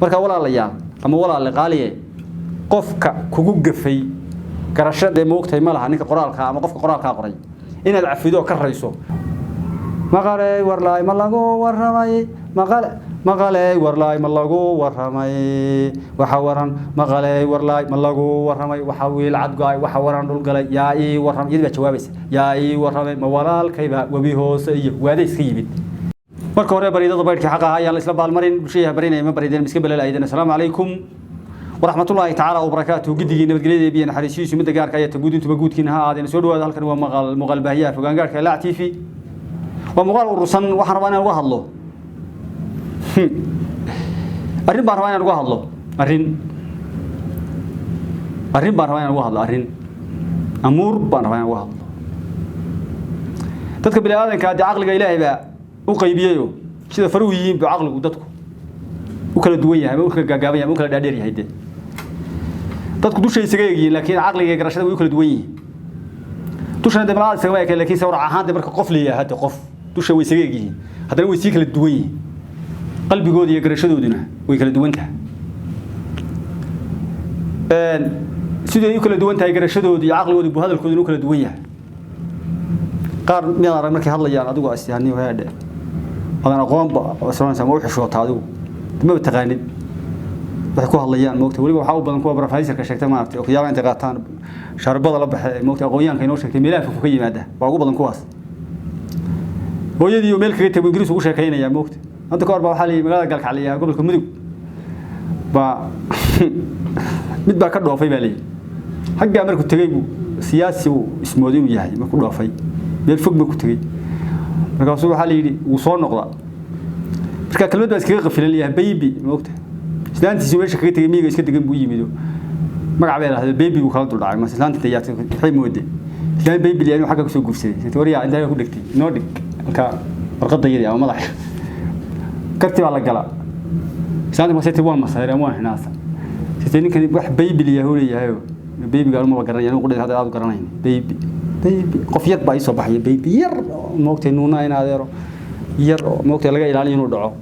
marka walaalayaal ama walaal qaaliye qofka kugu gafay garashada moogtay ma laha ninka qoraalka ama qofka qoraalka qoray inaad cafido ka rayso maqalay warlaay ma lagu waramay maqalay warlaay ma lagu waramay waxa waran maqalay warlaay ma lagu waramay waxa wiil cad go'ay waxa waran dhul galay yaa ii waram yidba jawaabaysa yaa ii waramay ma walaalkayba wabi hoose iyo waada iska yimid marka hore bariidada baydhkii xaq ah ayaa la isla baalmarin bulshada barinay ma barideen iska balaalayeen assalaamu alaykum ورحمة الله تعالى وبركاته جدي نبتقلي بينا حريسيس ومدة جارك يا تجود أنتم بجود كنا هذا نسولوا هذا هالكن ومغال بهيا فكان جارك لا عتيفي ومغال الرسن وحروانا الوه الله أرين باروانا الوه الله أرين باروانا الوه الله أرين أمور باروانا الوه الله تذكر بالآن كاد عقل إلهي بقى وقيبيه كذا فرويين بعقل ودتكم وكل دوية وكل جابية وكل داديري هيدا dadku dushay isaga yeeyeen laakiin aqliga garashada way kala duwan yihiin dushana diblaad isaga way laakiin sawir ahaan marka qof leeyahay hada qof dusha way isaga yeeyeen hadana way si kala duwan yihiin qalbigooda iyo garashadooduna way kala duwan tahay sidoo ay kala duwan tahay garashadooda iyo aqligooda bu hadalkooda inuu kala duwan yahay qaar meel arag markay hadlayaan adigu astiyaani waada adan aqoonba wasoonaysama u xishoota adigu ma taqaanid waxay ku hadlayaan moogta waliba waxa u badan kuwa professorka sheegtay maartay oo qiyaamaha inta qaataan sharbada la baxay moogta aqoonyahanka inoo sheegtay meelaha ku yimaada waa ugu badan kuwaas hooyadii meel kaga tago ingiriis ugu sheekaynaya moogta hadda ka hor baa waxa la magaalada galkacliya gobolka mudug ba mid baa ka dhoofay baa leeyahay xagga markuu tagay buu siyaasi uu ismooday uu yahay markuu dhoofay meel fog ma ku tagay markaasuu waxa la yiri uu soo noqda marka kalmad baa iskaga qafilan yahay baby moogta islaantiisu meesha kaga tagay miyiga iska degan buu yimido magac bay lahayd baby uu kala dulacay ma islaanta tayaatay waxay mooday islaan baby leeyahay xagga soo gufsaday toriya inta ku dhigtay noo dhig halka warqada yari ama madax karti baa la gala islaanta ma saytay waa masaare ama hinaasa saytay ninkan wax baby leeyahay baby gaar ma garanay inuu qudhay hada aad garanay baby qof yar baa soo baxay baby yar moogtay nuuna in adeero yar moogtay laga ilaaliyo inuu dhaco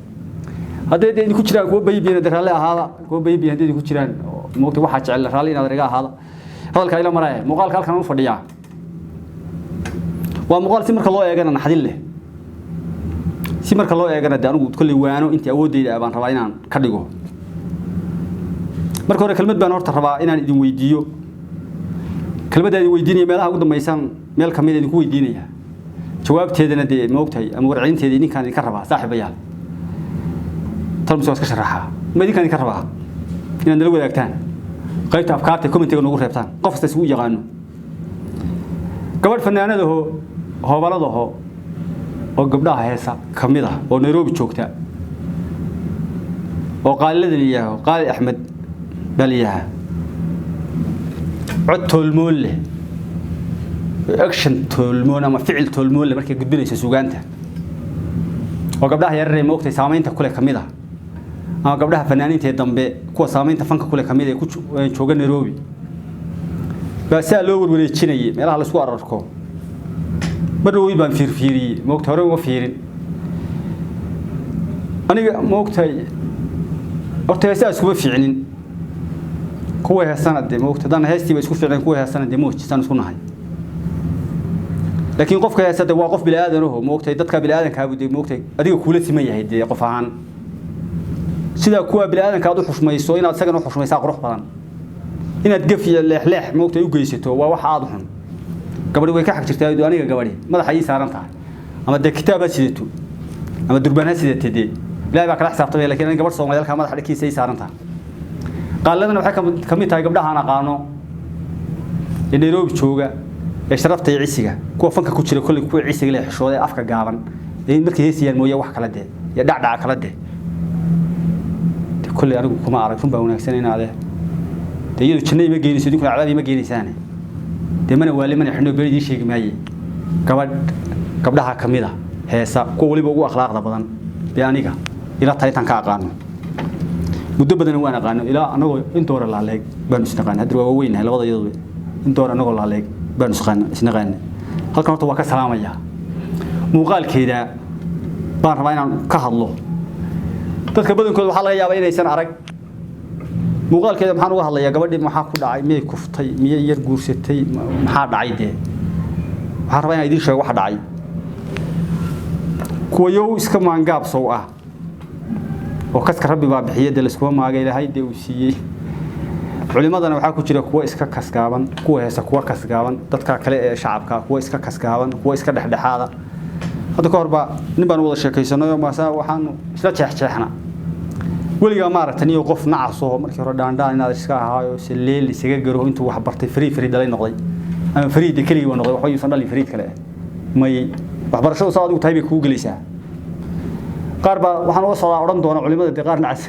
haddii ay ku jiraan kuwa baby ina daraale ahaada kuwa baby haddii ku jiraan moogtay waxa jecel raali ina daraga ahaada hadalka ila maray muuqaalka halkan uu fadhiyaa waa muuqaal si marka loo eegana naxdin leh si marka loo eegana anigu kulli waano intii awoodeyda baan rabaa inaan ka dhigo marka hore kelmad baan horta rabaa inaan idin weydiiyo kelmadaadi weydiinaya meelaha ugu dambaysan meel kamid idin ku weydiinaya jawaabteedana de moogtay ama warciinteedii ninkan idin ka rabaa saaxiibayaal talmiso iska sharaxa ma idin kan ka rabaa inaad nala wadaagtaan qaybta afkaarta commentiga nagu reebtaan qof kasta uu yaqaano gabadh fanaanada hoobalada oo gabdhaha heesa kamid ah oo Nairobi joogta oo qaalada liyaha qaali Axmed baliyaha cod tolmool leh action tolmoon ama ficil tolmoon leh markay gudbinayso suugaanta oo gabdhaha yaryar moogtay saameynta kule kamid ah ama gabdhaha fanaaniinta dambe kuwa saameynta fanka kule kamid ah ku jooga Nairobi baa loo warwareejinayay meelaha la isku ararko badhow baan fiirfiiriyay moogtay hore uga fiirin aniga moogtay horta heesaas kuma fiicnin kuwa heesanade moogtay dan heestii ba isku fiicnay kuwa heesanade moojisaan isku nahay laakiin qofka heesada waa qof bilaadan oo moogtay dadka bilaadanka abu moogtay adiga kuula siman yahay de qof ahaan sida kuwa bilaadanka aad u xushmayso inaad sagan u xushmaysaa qurux badan inaad gafiyo leexleex moogtay u geysato waa wax aad u xun gabadhi way ka xaq jirtay aniga gabadhi madaxa ay saaran tahay ama de kitaab sidato ama durbaana sidatay ilaahay baa kala xisaabtamay laakiin aniga gabadh Soomaaliyeed madaxa dhigkiisa ay saaran tahay qaaladana waxay kamid tahay gabdhaha aan aqaano ee Nairobi jooga ee sharafta iyo cisiga kuwa fanka ku jira kulli kuwa cisiga leh xishooday afka gaaban ee markii heesiyaan mooye wax kala de ya dhacdhac kala de kulli anigu kuma arag run baa wanaagsan inaade tayadu jannay ma geynayso idinku cadaab ma geenaysaan deemana waaliman xino beelidii sheegi maayay gabdhaha kamida heesa kuwa waliba ugu akhlaaqda badan bi aniga ila taytan ka aqaano muddo badan waan aqaano ila anagoo intoora la leeg baan isnaqaan hadda waa weynahay labada iyadoo intoora anagoo la leeg baan isnaqaan halkan horta waa ka salaamaya muuqaalkeeda baan rabaa inaan ka hadlo dadka badankooda waxa laga yaabaa inaysan arag muuqaalkeeda maxaan uga hadlayaa gabadhii maxaa ku dhacay miyay kuftay miyay yar guursatay maxaa dhacay dee waxaan rabaa inaan idin sheego waxa dhacay kuwayow iska maangaabsow ah oo kaska rabbi baa bixiyay dal isku maagay ilaahay dee uu siiyay culimadana waxa ku jira kuwa iska kasgaaban kuwa heesa kuwa kasgaaban dadka kale ee shacabka kuwa iska kasgaaban kuwa iska dhexdhexaada hadda ka horba nin baan wada sheekaysanayo maasa waxaan isla jeexjeexna weliga ma aragtay iyo qof nacaso markii hore dhaandhaan inaad iska ahaayo si leel isaga garo intuu wax bartay free dalay noqday ama free kaliya uu noqday waxa uu san dhalin free kale may waxbarashadu saad ugu tahay bay ku galaysaa qaar ba waxaan uga soo oran doona culimada qaar nacas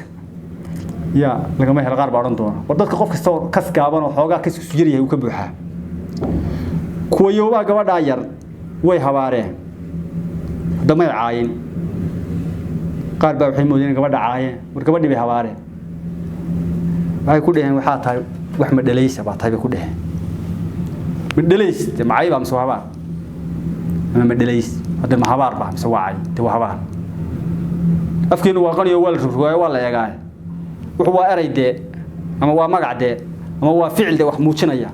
ya laga ma helo qaar ba oran doona war dadka qof kasta kas gaaban oo xoogaa kas isku jiriyahay uu ka buuxaa kuwa yooba gabadha yar way habaareen damay caayin qaar ba waxay moodeen gabadha caayeen war gabadhii bay habaareen waxay ku dhaheen waxa tahay wax ma dhalaysa ba tahay ku dhaheen ma dhalaysta macay ba amso habaar ma dhalays hada ma habaar ba amso waacay te waa habaar afkiina waa qaniyo wal ruugaay wala yagaay wuxuu waa erayde ama waa magacde ama waa ficilde wax muujinaya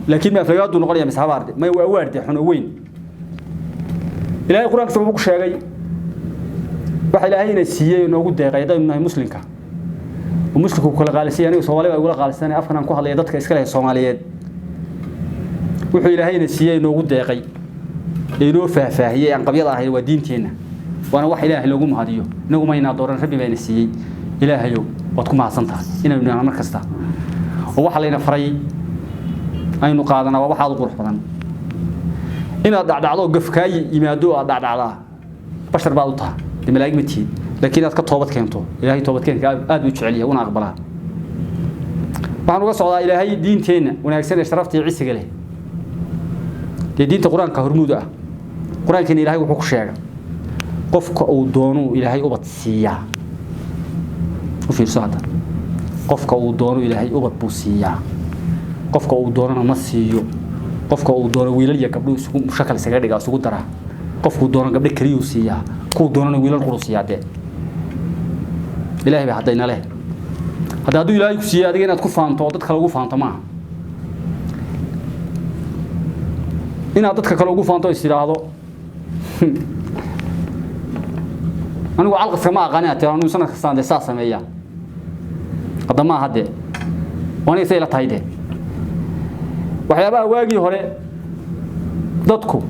laakiin ma aflagaadu noqonaya mis habaarde ma waa waarde xuno weyn ilaahay quraanka wuxuu ku sheegay waxa ilaahay inay siiyay noogu deeqay dadna muslimka oo muslimku kala qaalisay aniga Soomaaliga ay wala qaalisanay afkan aan ku hadlay dadka iska leh Soomaaliyeed wuxuu ilaahay inay siiyay noogu deeqay inoo faahfaahiyay aan qabyada ahay waa diinteena waana wax ilaahay loogu mahadiyo inagu ma ina dooran rabbi bayna siiyay ilaahayow waad ku mahadsantahay inaynu naan mar kasta oo waxa layna faray aynu qaadana waa waxa aad qurux badan inaad dhacdacdo gafkaay yimaado aad dhacdacdaa bashar baad u tahay dimalaag miti laakiin aad ka toobad keento ilaahay toobad keenka aad u jecel yahay una aqbalaa waxaan uga socdaa ilaahay diinteena wanaagsan ee sharafta iyo cisiga leh diinta quraanka hormuud ah quraanka ilaahay wuxuu ku sheegay qofka uu doono ilaahay ubad siiya u fiirsada qofka uu doono ilaahay ubad buu siiya qofka uu doono ma siiyo qofka uu doono wiilal iyo gabdho isugu shakal isaga dhiga isugu dara qofku doono gabdho kaliya uu siiya ku doono wiilal qurus yaade ilaahay ba hadayna leh hadii ilaahay ku siiya adiga inaad ku faanto dadka lagu faanto ma inaad dadka kale ugu faanto isiraado anigu alqaska ma aqaan aad anu sanad kasta aan saas sameeyaa qadama hadde wani say la taayde waxyaabaha waagi hore dadku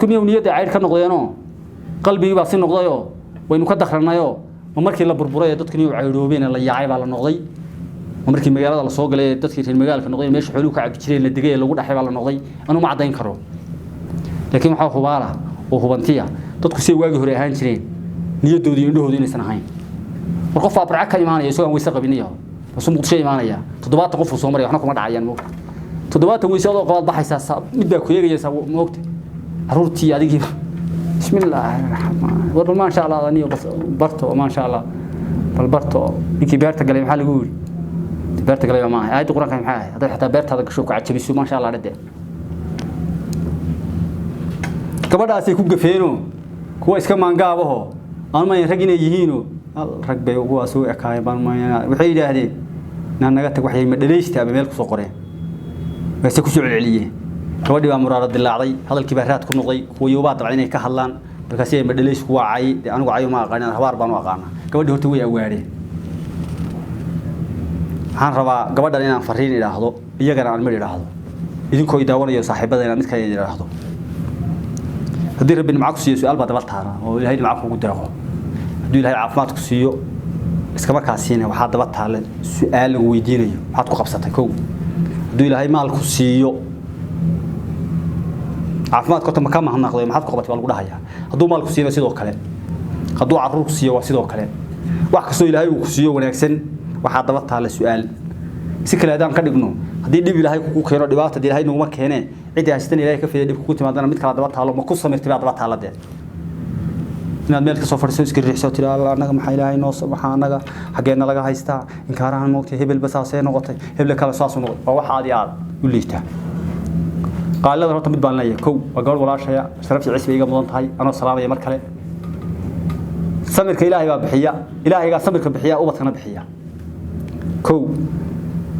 niyada ay ka noqdeenoo qalbiga baa si noqdayo waynu ka dakhranaayo markii la burburay dadku niyo cayroobeen la yaacay baa la noqday markii magaalada la soo galay dadkii reer magaalka noqday meesha xooluhu ka cabbi jireen la digay lagu dhaxay baa la noqday anu ma cadeyn karo laakiin waxa hubaala oo hubantiya dadku si waagi hore ahaan jireen niyadoodii indhahoodu inaysan ahayn war qof abraca ka imaanaya isoo aan weysa qabinayo soo muqdisho imaanaya 70 qof soo maray waxna kuma dhacayaan mo 70 weysa oo qabad baxaysa mid baa ku yeegaysa moogta arurtii adigi bismillaahirrahmaan war ma sha Allah aniyo barto ma sha Allah bal barto inki beerta galay maxaa lagu yiri beerta galay ma aha aayad quraanka maxaa ahay haday xataa beertaada gasho ku cajabiso ma sha Allah dhade gabadhaas ay ku gafeeno kuwa iska maangaabaho aan ma rag inay yihiino rag bay ugu soo ekaay baan ma waxay yiraahdeen naga tag waxay ma dhaleeysta meel ku soo qoreen bas ku soo celceliyeen gabadhii baa muraad dilaacday hadalkii baa raad ku noqday kuwa yooba dabcan inay ka hadlaan markaas ay ma dhaleeys ku wacay anigu cayo ma aqaan habaar baan u aqaan gabadhii horta way awaadeen waxaan rabaa gabadhan inaan fariin ilaahdo iyagana aan ma ilaahdo idinkoo idaawanayo saaxiibadayna mid kale ilaahdo hadii rabbi macku siiyo su'aal baad dabtaana oo ilaahay macku ugu deeqo hadii ilaahay caafimaad ku siiyo iska markaasina waxa daba taalan su'aal lagu weydiinayo waxaad ku qabsatay kow hadii ilaahay maal ku siiyo caafimaad ka tama kama hanaqday maxaad ku qabatay waa lagu dhahayaa haduu maal ku siiyo sidoo kale haduu carruur ku siiyo waa sidoo kale wax kasto ilaahay uu ku siiyo wanaagsan waxa daba taalan su'aal si kale aadaan ka dhigno hadii dib ilaahay ku keeno dhibaato ilaahay nuguma keenee cidi haystan ilaahay ka fiiday dib ku timaadana mid kala daba taalo ma ku sameertay daba taalade inaad meel ka soo fadhiiso iska riixso tira Allah anaga maxay ilaahay noo waxa anaga xageena laga haystaa in kaarahan moogtay hebel basaasay noqotay hebel kala saas u noqotay waxa aad u liita qaalada horta mid baan leeyahay kow waa gabadh walaashaya sharaf iyo cisbi iga mudan tahay anoo salaamaya mar kale samirka ilaahay baa bixiya ilaahayga samirka bixiya ubadkana bixiya kow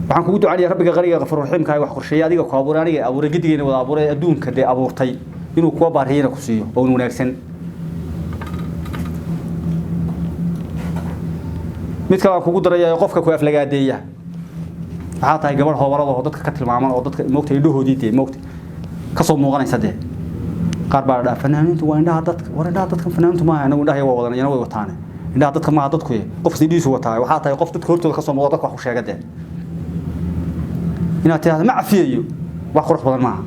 waxaan kugu ducaynaya rabbiga qariga qafuur raxiimka ay wax qorsheeyay adiga ku abuuray aniga abuuray gidigeena wada abuuray adduunka de abuurtay inuu kuwa baariyana ku siiyo oo wanaagsan mid kale kugu daraya qofka ku aflagaadeeya waxa tahay gabar hoobarada oo dadka ka tilmaaman oo dadka moogtay indhahoodii de moogtay ka soo muuqanaysa de qaar baa dhaa fanaaniintu waa indhaha dadka fanaaniintu ma aha anagu indhaha waa wadanayna way wataan indhaha dadka ma aha dadku qof sidiisu wataa waxa tahay qof dadka hortooda ka soo muuqda dadka wax u sheegade inaad tahay ma cafiyo wax qurux badan ma aha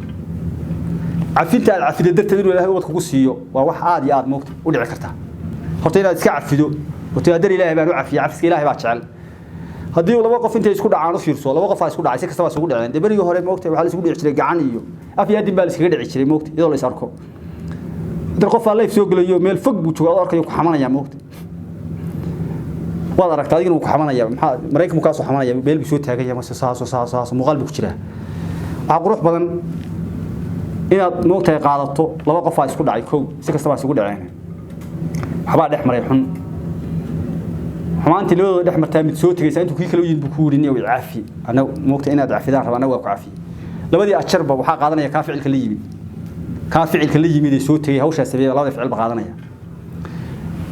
cafinta aad cafido darteed inuu ilaahay ubad kugu siiyo waa wax aad iyo aad moogtay u dhici karta horta inaad iska cafido وتقدر إلهي بانو عفي إلهي باتشعل هدي ولا وقف أنت يسكت عانو فيرسو ولا وقف يسكت عايز كسبة يسكت عين دبري هو هرب موقت وحال يسكت يشتري جعانيو أفي أدي بالس كده يشتري موقت يلا يساركو القف الله يسوق له يوم الفق بتشوف أركي وحمانا يا موقت والله ركت هذي وحمانا يا مريك مكاس وحمانا يا بيل بيسوي تاجي يا مس ساس مغالب كشرة عقروح بدن إن موقت قاعدته لا وقف يسكت عيكو سكسبة يسكت عين حبا أحمر يحن حمانتي لو دحمر تامد سو تغيسا انتو كي كلو يين بكورين يو عافي انا موقت ان اد عافيدان ربا انا waa ku عافي labadii ajarba waxa qaadanaya ka ficilka la yimid ka ficilka la yimid soo tagay hawsha sabeeyay labada ficil ba qaadanaya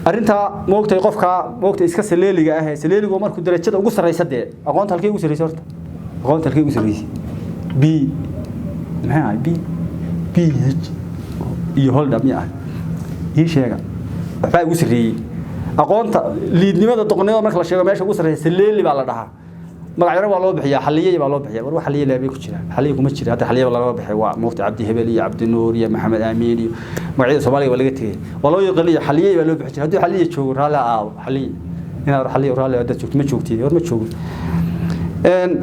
arinta moogtay qofka moogtay iska saleeliga ah saleeligu markuu darajada ugu sareysa de aqoonta halkay ugu sareysa horta aqoonta halkay ugu sareysa b maxay b ph iyo hold up yaa ii sheega waxa ugu sareeyay aqoonta liidnimada doqonnimada marka la sheego meesha ugu sareysa saleeli baa la dhahaa magacyada waa loo bixiyaa xaliyay baa loo bixiyaa war wax xaliyay leebay ku jira xaliyay kuma jira hada xaliyay loo bixiyaa waa mufti abdi hebel iyo abdi nuur iyo maxamed amiin iyo magacyada Soomaaliga waa laga tagay waa loo yaqaan xaliyay baa loo bixiyaa hadii xaliyay joogo raala aaw xaliyay inaad xaliyay raala wada joogto ma joogtid war ma joogo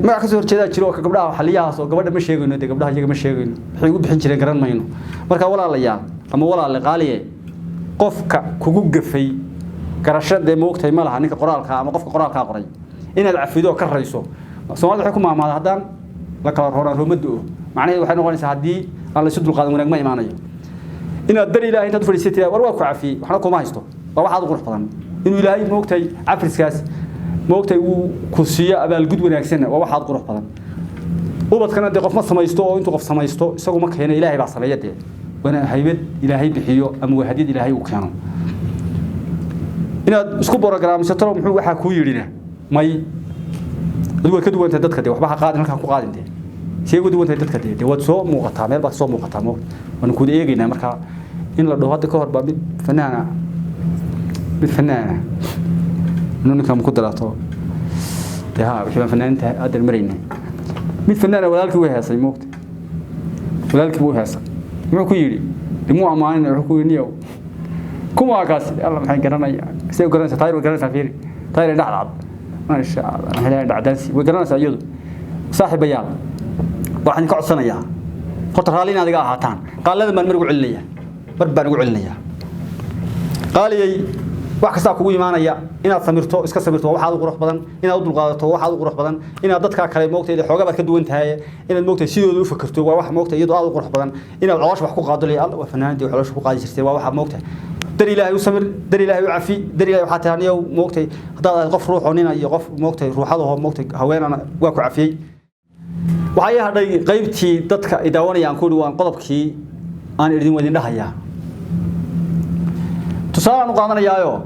magac ka soo horjeeda jiro ka gabdhaha xaliyahaas oo gabadha ma sheegayno de gabdhaha iyaga ma sheegayno waxay ugu bixin jireen garan mayno marka walaalayaal ama walaal qaaliye qofka kugu gafay garashada moogtay ma laha ninka qoraalka ama qofka qoraalka qoray inaad cafido ka rayso Soomaalidu waxay ku maamaada hadaan la kala rooraan roomadu macnaheedu waxay noqonaysaa hadii aan la sidul qaadan wanaag ma imaanayo inaad dar ilaahay inta fadhiisatay war waa ku cafi waxna kuma haysto waa wax aad u qurux badan inuu ilaahay moogtay afriskaas moogtay uu ku siiyo abaal gud wanaagsan waa wax aad qurux badan ubadkana de qof ma samaysto oo intuu qof samaysto isagu ma keenay ilaahay baa sameeyay wana haybad ilaahay bixiyo ama wahadiyad ilaahay uu keeno inaad isku programaysato muxuu waxa ku yirina may adigu ka duwanta dadka de waxba qaadin halka ku qaadin de si ugu duwanta dadka de wad soo muuqataa meel ba soo muuqataa mo wan ku eegaynaa marka in la dhaho hadda ka hor ba mid fanaana ninka ku daraato de ha wixii fanaanta aad marayna mid fanaana walaalkii way heesay moogta walaalkii wuu heesay muxuu ku yiri dimu amaanin wuxuu ku yiri كم أقاس الله محين قرنا سيو قرنا ستاير وقرنا سافير تاير نعرض ما شاء الله هلا دعدانسي وقرنا سأيود صاحب بيان واحد نقعد سنة يا خطر هالين هذا هاتان قال لازم نرجع عليا بربع نرجع عليا قال لي واحد ساقوي معنا يا إن ثمرته إسكت ثمرته واحد القروح بدن إن أود القاضي واحد القروح بدن إن ضدك كلام موقت اللي حاجة بتكدو أنت هاي إن الموقت سيدو فكرته واحد موقت يدو القروح بدن إن العواش بحكوا قاضي لي الله وفنان دي وحلاش بحكوا قاضي سرتي واحد موقت در إلهي وسمر در إلهي وعفي در إلهي وحتى هني وموقتي هذا قف روح عنينا يقف موقتي روح هذا هو موقتي هوين أنا واقع عفي وعيا هذا قيبتي ضدك إداوني عن كل وان قلبك أنا أريد ودين لها يا تصار نقانا يايو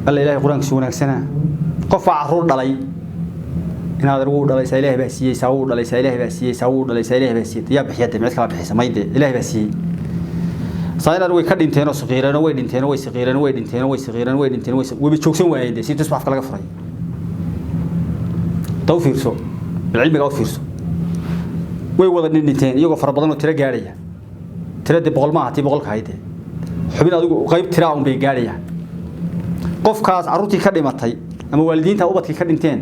الله إلهي قرآن سونك سنة قف عرور دلي إن هذا رود دلي سإله بسيه سعود دلي سإله بسيه سعود دلي سإله بسيه يا بحياتي معك كلام بحيس ما يدي إله بسيه صاير وي كدينتين صغيران وي دينتين وي صغيران وي دينتين وي صغيران وي دينتين وي وبيتشوكسن وايد سي تصبح كلا فري تو فيرسو العلم قاو فيرسو وي ودا دينتين iyago fara badan oo tira gaaraya tirada boqol ma ahati boqolka hayde xubin adigu qayb tira un bay gaarayaan qofkaas aruurtii ka dhimatay ama waalidiinta ubadkii ka dhinteen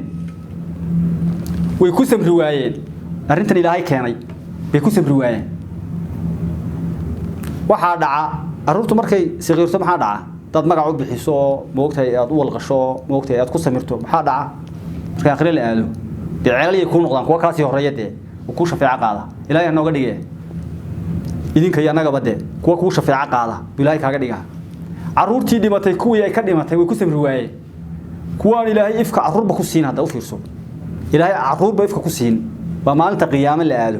way ku samri waayeen arintan ilaahay keenay bay ku samri waayeen waxa dhaca aruurtu markay siqiirto maxaa dhaca dad magac u bixiso moogtay aad u walqasho moogtay aad ku samirto maxaa dhaca marka aqri la aado deecayliye ku noqdaan kuwa kaasi horeeyade ku shafaaca qaada ilaahay nooga dhigay idinka iyo anaga bade kuwa ku shafaaca qaada ilaahay kaaga dhiga caruurtii dhimatay kuwii ay ka dhimatay way ku sabri waayeen kuwaan ilaahay ifka caruurba ku siin hada u fiirso ilaahay caruurba ifka ku siin ba maalinta qiyaamo la aado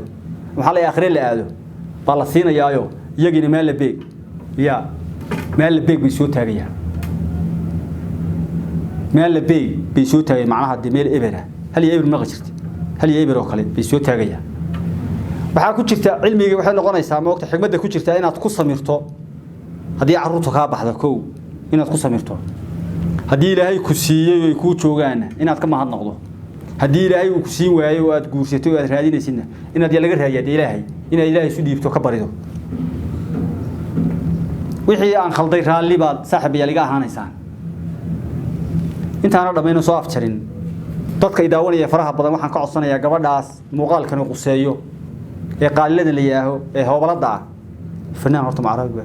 waxa la aakhire la aado ba la siinayaayo iyagina meel la beeg ya meel la beeg bay soo taagayaan meel la beeg bay soo taagay macnaha meel ebera hal eber ma qajirti hal eber oo kale bay soo taagayaan waxa ku jirta cilmiga waxay noqonaysaa ma waqti xigmada ku jirta inaad ku samirto hadii caruurtu ka baxdo koow inaad ku samirto hadii ilaahay ku siiyay oo ku joogaan inaad ka mahad noqdo hadii ilaahay uu ku siin waayo oo aad guursato oo aad raadinaysid inaad laga raadiyo ilaahay inaad ilaahay isu dhiibto ka barido wixii aan khalday raali baad saaxiib yaliga ahaanaysaan intaana dhamayno soo afjarin dadka idaawanaya faraha badan waxaan ka codsanayaa gabadhaas muuqaalkan uu quseeyo ee qaalada la yaaho ee hoobalada fanaan horta macarabi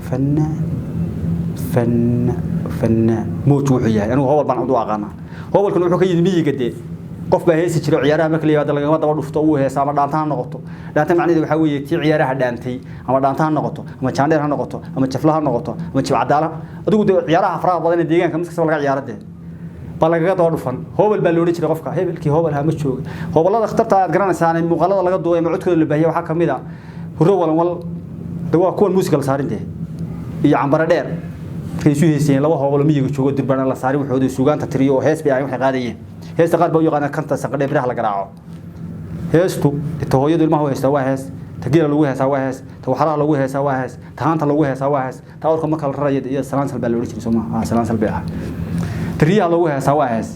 fanaan mootu wuxuu yahay anigu hobal baan u aqaana hobalkan wuxuu ka yimid miyiga de qof baa heesi jiray ciyaaraha markii la yiraahdo laga daba dhufto uu heesa ama dhaantaan noqoto dhaantaan macnaheedu waxa weeye tii ciyaaraha dhaantay ama dhaantaan noqoto ama jaandheer ha noqoto ama jaflaha noqoto ama jibcadaala adigu ciyaaraha faraha badan ee deegaanka miska laga ciyaarade balaga daba dhufan hobal baa loo jiray qofka hebelkii hobal ha ma joogo hobalada khatarta aad garanaysaa in muuqaalada laga duubay ama codkooda la baahiyo waxa kamid ah huro wal dawaa kuwan musical saarintee iyo cambara dheer kaysu heeseen laba hobal miyiga joogo dirbana la saari wuxuu suugaanta tiriyo oo hees bay ay wax qaadayeen heesta qaar baa u yaqaan kanta saqadhe biraha la garaaco heestu tooyadu ilmaha heesta waa hees tageela lagu heesaa waa hees tawaxaraha lagu heesaa waa hees taanta lagu heesaa waa hees taawrka marka la rarayay iyo salaan salba loo jiray Soomaa salaan salba ah tiriyaha lagu heesaa waa hees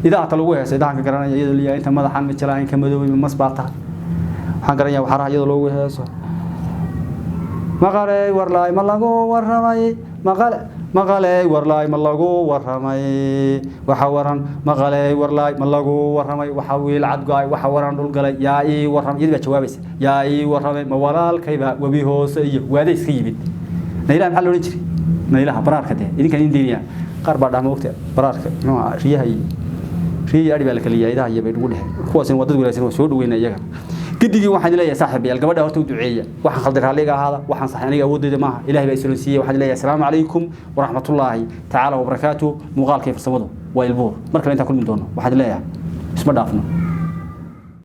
idaata lagu heesaa idaanka garanaya iyadoo liyaa inta madaxan ma jilaan ka madow masbaata waxaan garanayaa waxaraha iyadoo lagu heeso maqalay warlaay ma lagu waramay maqalay warlaay ma lagu waramay waxa waran maqalay warlaay ma lagu waramay waxa wiil cadgaay waxa waran dhul galay yaa ii waram yidba jawaabaysa yaa ii waramay ma walaalkayba wabi hoose iyo waday iska yimid naylaha maxaa loo jiray naylaha baraarka de idinka indiya qaar baa dhama waqti baraarka nooca riyahay ari baa la kaliya idaha iyo bay ugu dhahay kuwaasina wadada walaasina soo dhaweynaa iyaga gidigii waxaan leeyahay saaxiibayaal gabadha horta u duceeya waxaan khaldan raaliga ahaada waxaan sax aniga awoodeyda maaha ilaahay baa isoo siiyay waxaan leeyahay assalaamu calaykum wa rahmatullaahi ta'ala wa barakaatuh muuqaalkay farsamadu waa ilbuur marka inta kulmi doono waxaan leeyahay isma dhaafno